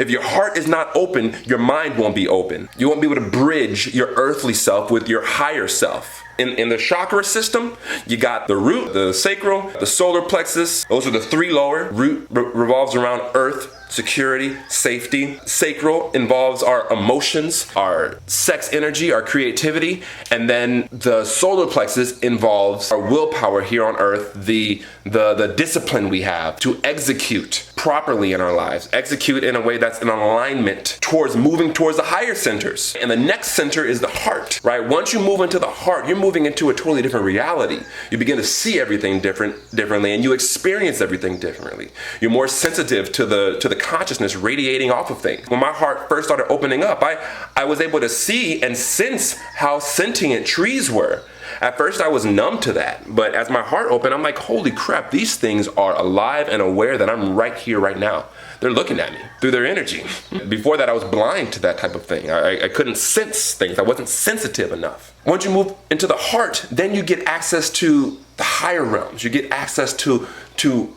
If your heart is not open, your mind won't be open. You won't be able to bridge your earthly self with your higher self. In the chakra system, you got the root, the sacral, the solar plexus. Those are the three lower. Root revolves around earth, security, safety. Sacral involves our emotions, our sex energy, our creativity. And then the solar plexus involves our willpower here on earth, the discipline we have to execute properly in our lives, execute in a way that's in alignment towards moving towards the higher centers. And the next center is the heart, right? Once you move into the heart, you're moving into a totally different reality. You begin to see everything differently, and you experience everything differently. You're more sensitive to the consciousness radiating off of things. When my heart first started opening up, I was able to see and sense how sentient trees were. At first I was numb to that, but as my heart opened, I'm like, holy crap, these things are alive and aware that I'm right here, right now. They're looking at me through their energy. Before that, I was blind to that type of thing. I couldn't sense things. I wasn't sensitive enough. Once you move into the heart, then you get access to the higher realms. You get access to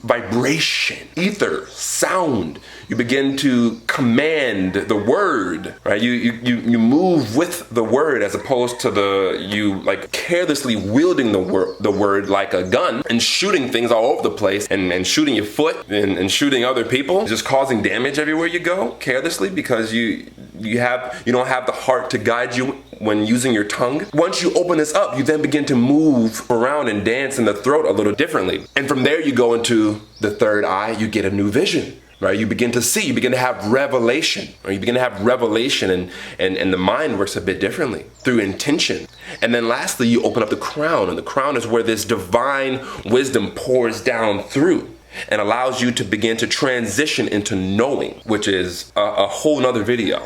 vibration, ether, sound. You begin to command the word, right? You move with the word as opposed to you like carelessly wielding the word like a gun and shooting things all over the place and shooting your foot and shooting other people, just causing damage everywhere you go carelessly because you don't have the heart to guide you when using your tongue. Once you open this up, you then begin to move around and dance in the throat a little differently. And from there you go into the third eye, you get a new vision. Right? You begin to see, you begin to have revelation, or you begin to have revelation and the mind works a bit differently through intention. And then lastly, you open up the crown, and the crown is where this divine wisdom pours down through and allows you to begin to transition into knowing, which is a whole nother video.